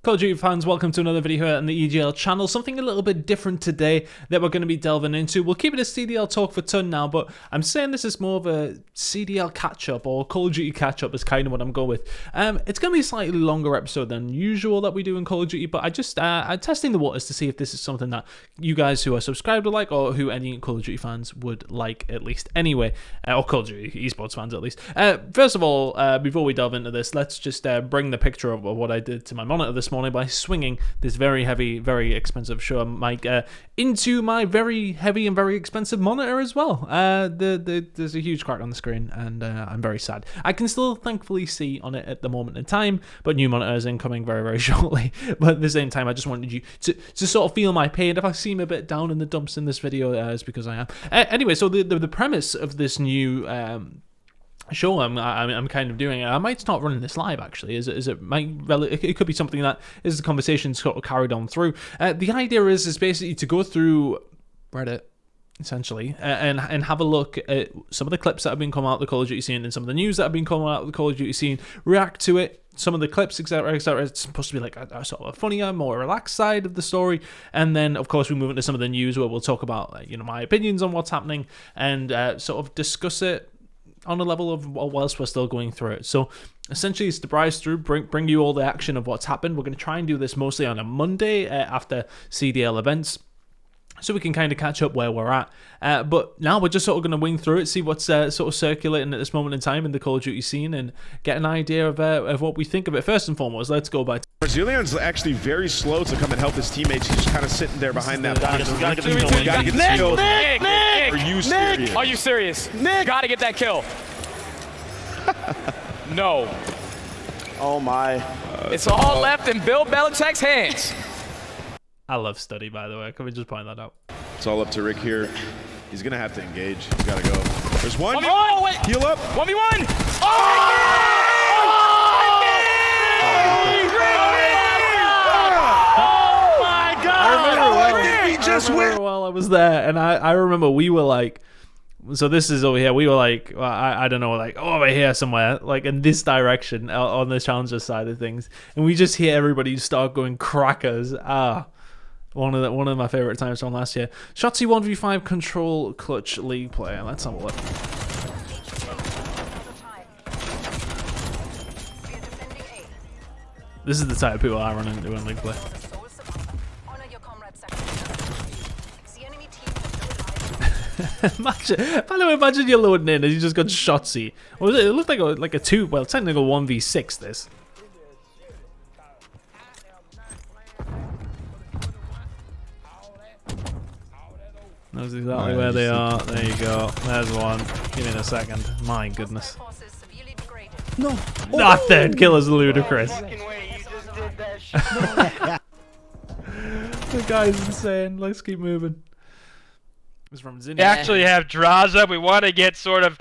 Call of Duty fans, welcome to another video here on the EGL channel. Something a little bit different today that we're going to be delving into. We'll keep it a CDL talk for ton now, but I'm saying this is more of a CDL catch-up, or Call of Duty catch-up is kind of what I'm going with. It's going to be a slightly longer episode than usual that we do in Call of Duty, but I'm testing the waters to see if this is something that you guys who are subscribed would like, or who any Call of Duty fans would like at least anyway, or Call of Duty Esports fans at least. First of all, before we delve into this, let's just bring the picture of what I did to my monitor this morning by swinging this very heavy, very expensive Shure mic into my very heavy and very expensive monitor as well. There's a huge crack on the screen, and I'm very sad. I can still thankfully see on it at the moment in time, but new monitors incoming very, very shortly. But at the same time, I just wanted you to sort of feel my pain. If I seem a bit down in the dumps in this video, it's because I am. Anyway, so the premise of this new show I'm kind of doing, I might start running this live actually, it could be something that is a conversation sort of carried on through. The idea is basically to go through Reddit essentially and have a look at some of the clips that have been coming out of the Call of Duty scene and some of the news that have been coming out of the Call of Duty scene, react to it, some of the clips, etc, etc. It's supposed to be like a sort of a funnier, more relaxed side of the story, and then of course we move into some of the news where we'll talk about my opinions on what's happening and sort of discuss it on a level of whilst we're still going through it. So essentially it's to browse through, bring you all the action of what's happened. We're going to try and do this mostly on a Monday after CDL events, so we can kind of catch up where we're at. But now we're just sort of going to wing through it, see what's sort of circulating at this moment in time in the Call of Duty scene, and get an idea of what we think of it. First and foremost, let's go by. Brazilian's actually very slow to come and help his teammates. He's just kind of sitting there behind that box. Gotta get the kill. Nick! Are you serious? Nick! Gotta get that kill. No. Oh my. It's all left in Bill Belichick's hands. I love Study, by the way. Can we just point that out? It's all up to Rick here. He's gonna have to engage. He's gotta go. There's one. Oh, wait. Heal up. 1v1. Oh! Oh my God! He just went. While I was there, and I remember we were like, so this is over here. We were like, well, I don't know, like over here somewhere, like in this direction on the challenger side of things, and we just hear everybody start going crackers. One of my favorite times from last year. Shotzi 1v5 control clutch league player. Let's have a look. This is the type of people I run into in league play. Imagine you're loading in and you just got Shotzi. What was it? It looked like a two, well, technical 1v6 this. Knows exactly where they are. There you go. There's one. Give me a second. My goodness. No. That third kill is ludicrous. The guy's insane. Let's keep moving. It's from Zinni. We actually have Draza. We want to get sort of.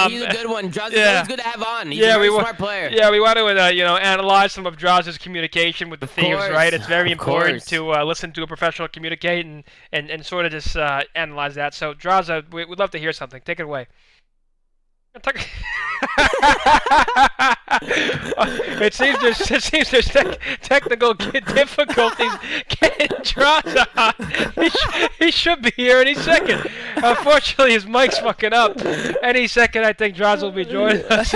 He's a good one. Draza's always good to have on. He's a very smart player. Yeah, we want to analyze some of Draza's communication with the thieves, right? It's very important to listen to a professional communicate and sort of just analyze that. So Draza, we'd love to hear something. Take it away. It seems there's technical difficulties getting Draza on. He should be here any second. Unfortunately, his mic's fucking up. Any second, I think Draza will be joining us.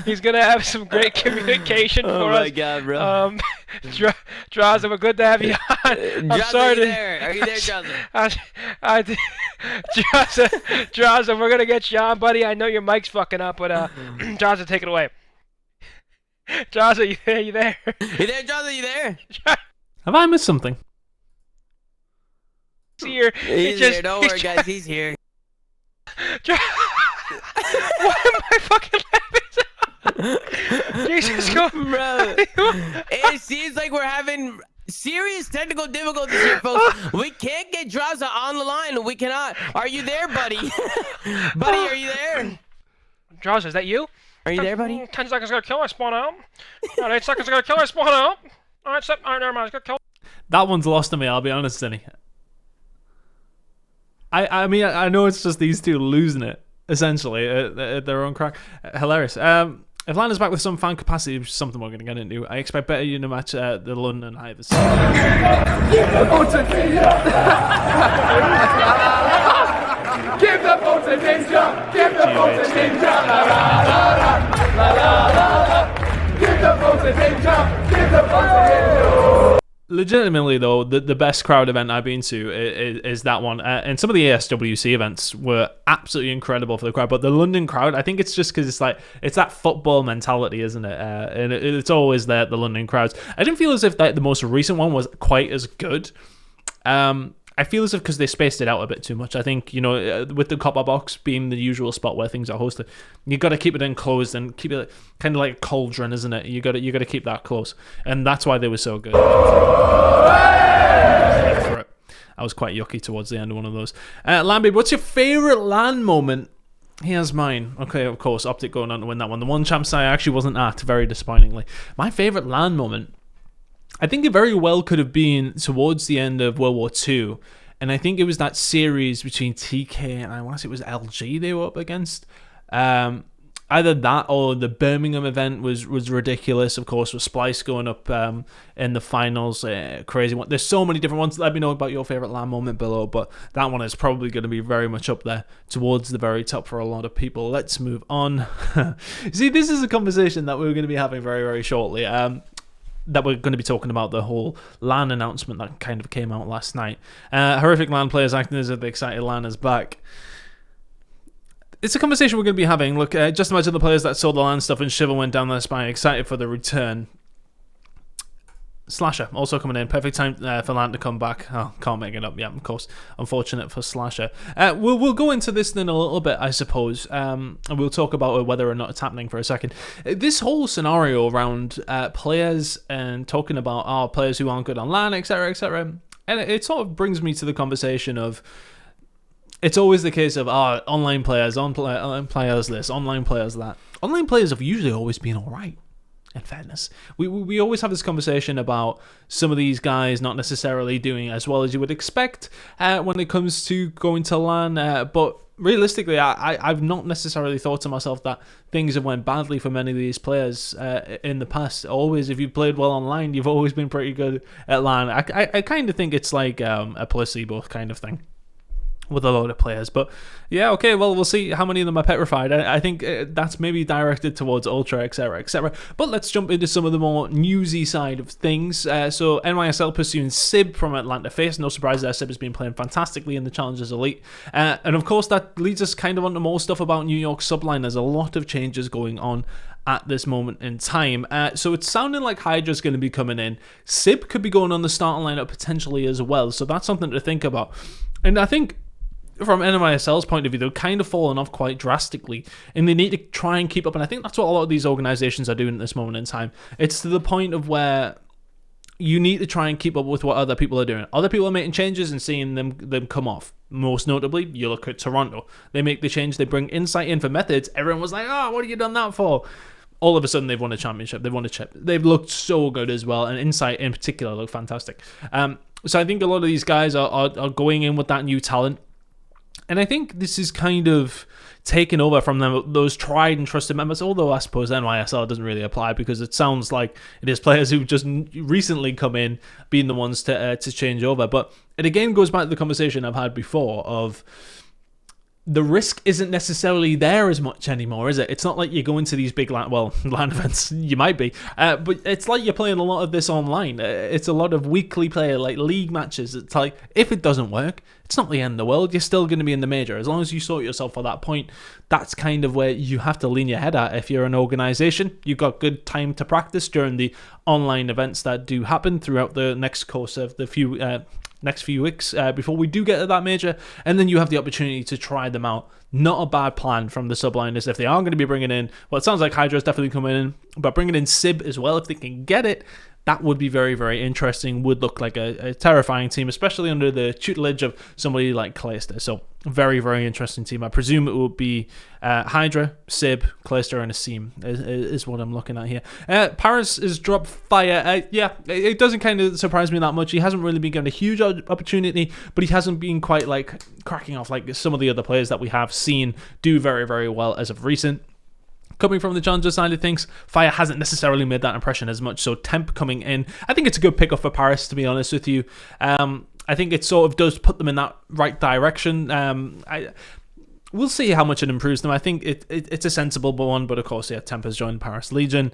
He's gonna have some great communication for us. Oh my God, bro. Draza, we're good to have you on. I'm sorry to. Are you there, Draza? Draza, we're gonna get you on, buddy. I know your mic's fucking up, but Draza, take it away. Draza, you there? You there, Draza? You there? Have I missed something? Here. He's here. Don't worry, guys. He's here. Why am I fucking laughing? Jesus, go, bro. It seems like we're having serious technical difficulties here, folks. We can't get Draza on the line. We cannot. Are you there, buddy? Buddy, are you there? Draza, is that you? Are you there, buddy? 10 seconds gonna kill, I spawn out. Alright, 8 seconds gonna kill, I spawn out. Alright, never mind, it's gonna kill. That one's lost to me, I'll be honest, Zinni. I mean, I know it's just these two losing it, essentially, at their own crack. Hilarious. If LAN is back with some fan capacity, which is something we're going to get into, I expect better unit match the London Hivers. Give the vote to Ninja! Give the vote to Ninja! La la la la la la la. Give the vote to Ninja! Give the vote to Ninja! Legitimately, though, the best crowd event I've been to is that one. And some of the ASWC events were absolutely incredible for the crowd. But the London crowd, I think it's just because it's that football mentality, isn't it? And it's always there, the London crowds. I didn't feel as if the most recent one was quite as good. I feel as if because they spaced it out a bit too much. I think, with the copper box being the usual spot where things are hosted, you got to keep it enclosed and keep it kind of like a cauldron, isn't it? You got to keep that close, and that's why they were so good. I was quite yucky towards the end of one of those. Lambie, what's your favorite LAN moment? Here's mine. Okay, of course, Optic going on to win that one. The one champs I actually wasn't at, very disappointingly. My favorite LAN moment, I think it very well could have been towards the end of World War II, and I think it was that series between TK and I want to say it was LG they were up against. Either that or the Birmingham event was ridiculous, of course, with Splice going up in the finals. Crazy one. There's so many different ones. Let me know about your favorite LAN moment below, but that one is probably going to be very much up there towards the very top for a lot of people. Let's move on. See, this is a conversation that we're going to be having very, very shortly. That we're going to be talking about the whole LAN announcement that kind of came out last night. Horrific LAN players acting as if the excited LAN is back. It's a conversation we're going to be having. Look, just imagine the players that saw the LAN stuff and Shiver went down their spine, excited for the return. Slasher also coming in. Perfect time for LAN to come back. Oh, can't make it up. Yeah, of course. Unfortunate for Slasher. We'll go into this in a little bit, I suppose. And we'll talk about whether or not it's happening for a second. This whole scenario around players and talking about players who aren't good on LAN, etc., etc. And it sort of brings me to the conversation of, it's always the case of online players, online players this, online players that. Online players have usually always been alright. In fairness, we always have this conversation about some of these guys not necessarily doing as well as you would expect when it comes to going to LAN, but realistically, I've not necessarily thought to myself that things have went badly for many of these players in the past. Always, if you've played well online, you've always been pretty good at LAN. I kind of think it's like a placebo kind of thing with a load of players, but yeah, okay, well, we'll see how many of them are petrified. I think that's maybe directed towards Ultra, etc., etc. But let's jump into some of the more newsy side of things. So NYSL pursuing Sib from Atlanta Face. No surprise there, Sib has been playing fantastically in the Challengers Elite, and of course that leads us kind of onto more stuff about New York Subline. There's a lot of changes going on at this moment in time. So it's sounding like Hydra's going to be coming in. Sib could be going on the starting lineup potentially as well, so that's something to think about. And I think from NYSL's point of view, they're kind of fallen off quite drastically, and they need to try and keep up, and I think that's what a lot of these organizations are doing at this moment in time. It's to the point of where you need to try and keep up with what other people are doing. Other people are making changes and seeing them come off. Most notably, you look at Toronto. They make the change, they bring Insight in for methods. Everyone was like, what have you done that for? All of a sudden, they've won a championship. They've won a chip. They've looked so good as well, and Insight in particular looked fantastic. So I think a lot of these guys are going in with that new talent. And I think this is kind of taken over from them, those tried and trusted members, although I suppose NYSL doesn't really apply because it sounds like it is players who've just recently come in being the ones to change over. But it again goes back to the conversation I've had before of the risk isn't necessarily there as much anymore, is it? It's not like you go into these big LAN events, you might be, but it's like you're playing a lot of this online. It's a lot of weekly play, like league matches. It's like, if it doesn't work, it's not the end of the world. You're still going to be in the major. As long as you sort yourself for that point, that's kind of where you have to lean your head at. If you're an organization, you've got good time to practice during the online events that do happen throughout the next course of the next few weeks before we do get to that major, and then you have the opportunity to try them out. Not a bad plan from the subliners if they are going to be bringing in, well, it sounds like Hydra's definitely coming in, but bringing in Sib as well if they can get it. That would be very, very interesting. Would look like a terrifying team, especially under the tutelage of somebody like Clayster. So very, very interesting team. I presume it will be Hydra, Sib, Clayster, and Asim is what I'm looking at here. Paris has dropped Fire. Yeah, it doesn't kind of surprise me that much. He hasn't really been given a huge opportunity, but he hasn't been quite like cracking off like some of the other players that we have seen do very, very well as of recent. coming from the challenger side of things, Fire hasn't necessarily made that impression as much. So Temp coming in, I think it's a good pickup for Paris, to be honest with you. I think it sort of does put them in that right direction. We'll see how much it improves them. I think it's a sensible one, but of course, yeah, Temp has joined Paris Legion.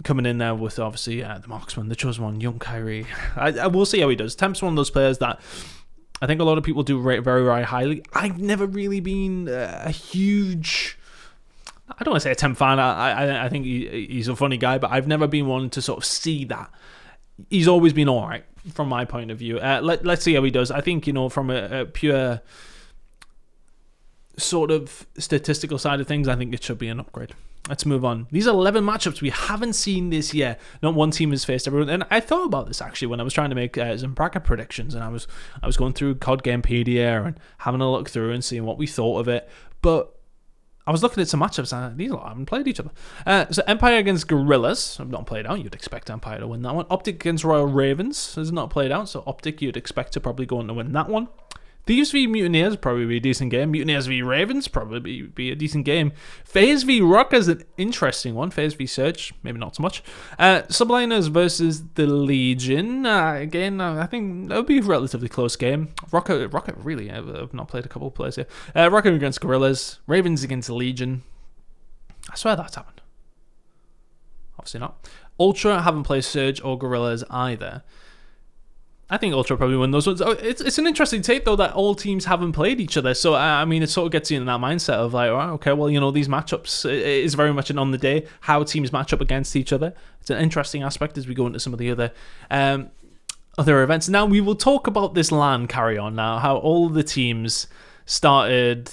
Coming in there with obviously the marksman, the chosen one, young Kyrie. I will see how he does. Temp's one of those players that I think a lot of people do rate very, very highly. I've never really been a huge... I don't want to say a Temp fan. I think he's a funny guy, but I've never been one to sort of see that. He's always been all right from my point of view. Let's see how he does. I think, from a pure sort of statistical side of things, I think it should be an upgrade. Let's move on. These are 11 matchups we haven't seen this year. Not one team has faced everyone. And I thought about this actually when I was trying to make some bracket predictions, and I was going through CoD Gamepedia and having a look through and seeing what we thought of it. But I was looking at some matchups and these lot haven't played each other. So Empire against Gorillas have not played out. You'd expect Empire to win that one. Optic against Royal Ravens has not played out. So Optic you'd expect to probably go on to win that one. Thieves v Mutineers probably be a decent game. Mutineers v Ravens probably be a decent game. FaZe v Rock is an interesting one. FaZe v Surge, maybe not so much. Subliners versus the Legion. Again, I think that would be a relatively close game. Rocket really have not played a couple of players here. Rocket against Gorillas. Ravens against Legion. I swear that's happened. Obviously not. Ultra haven't played Surge or Gorillas either. I think Ultra probably win those ones. It's an interesting take, though, that all teams haven't played each other. So, I mean, it sort of gets you in that mindset of like, oh, okay, well, these matchups is very much an on the day, how teams match up against each other. It's an interesting aspect as we go into some of the other events. Now, we will talk about this LAN carry on now, how all the teams started,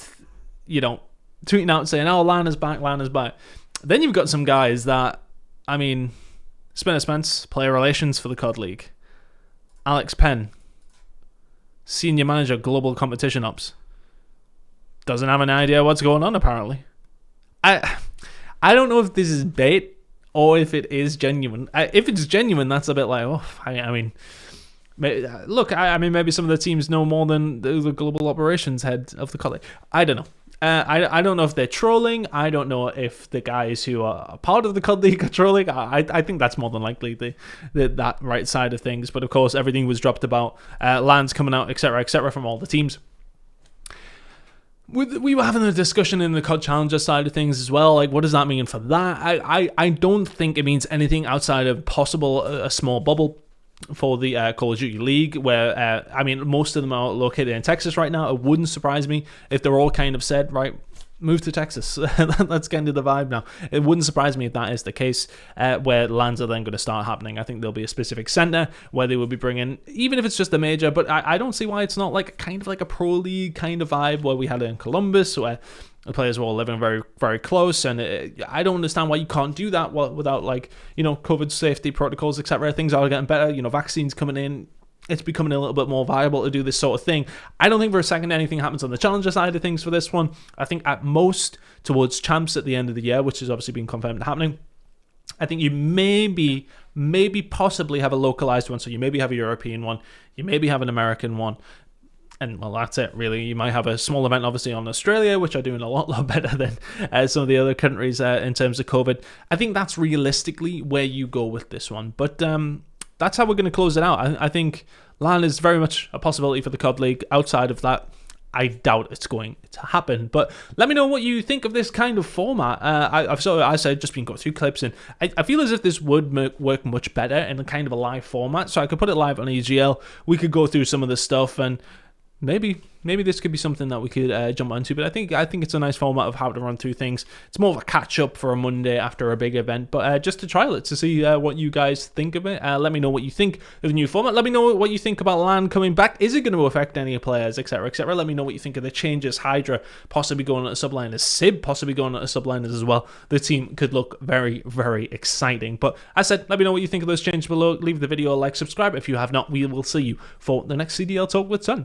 tweeting out saying, oh, LAN is back, LAN is back. Then you've got some guys that, I mean, Spence, player relations for the CoD League. Alex Penn, senior manager, global competition ops, doesn't have an idea what's going on apparently. I don't know if this is bait or if it is genuine. If it's genuine, that's a bit like, I mean, look, I mean, maybe some of the teams know more than the global operations head of the college. I don't know. I don't know if they're trolling. I don't know if the guys who are part of the CoD League are trolling. I think that's more than likely that right side of things. But of course, everything was dropped about LANs coming out, etc., from all the teams. We were having a discussion in the CoD Challenger side of things as well. Like, what does that mean for that? I don't think it means anything outside of possible a small bubble for the Call of Duty League, where, I mean, most of them are located in Texas right now. It wouldn't surprise me if they're all kind of said, right, move to Texas. Let's get into the vibe now. It wouldn't surprise me if that is the case, where LANs are then going to start happening. I think there'll be a specific center where they will be bringing, even if it's just a major, but I don't see why it's not like kind of like a pro league kind of vibe where we had it in Columbus, where the players were all living very, very close, and I don't understand why you can't do that without, like, COVID safety protocols, etc. Things are getting better. Vaccines coming in. It's becoming a little bit more viable to do this sort of thing. I don't think for a second anything happens on the challenger side of things for this one. I think at most towards champs at the end of the year, which is obviously been confirmed happening. I think you maybe possibly have a localized one. So you maybe have a European one. You maybe have an American one. And, well, that's it, really. You might have a small event, obviously, on Australia, which are doing a lot better than some of the other countries in terms of COVID. I think that's realistically where you go with this one. But that's how we're going to close it out. I think LAN is very much a possibility for the CoD League. Outside of that, I doubt it's going to happen. But let me know what you think of this kind of format. I've just been going through clips, and I feel as if this would work much better in a kind of a live format. So I could put it live on EGL. We could go through some of the stuff, and maybe this could be something that we could jump onto, but I think it's a nice format of how to run through things. It's more of a catch-up for a Monday after a big event, but just to trial it, to see what you guys think of it. Let me know what you think of the new format. Let me know what you think about LAN coming back. Is it going to affect any players, etc., etc.? Let me know what you think of the changes. Hydra possibly going at subliners, Sib possibly going at subliners as well. The team could look very, very exciting. But as I said, let me know what you think of those changes below. Leave the video a like, subscribe if you have not. We will see you for the next CDL Talk with Sun.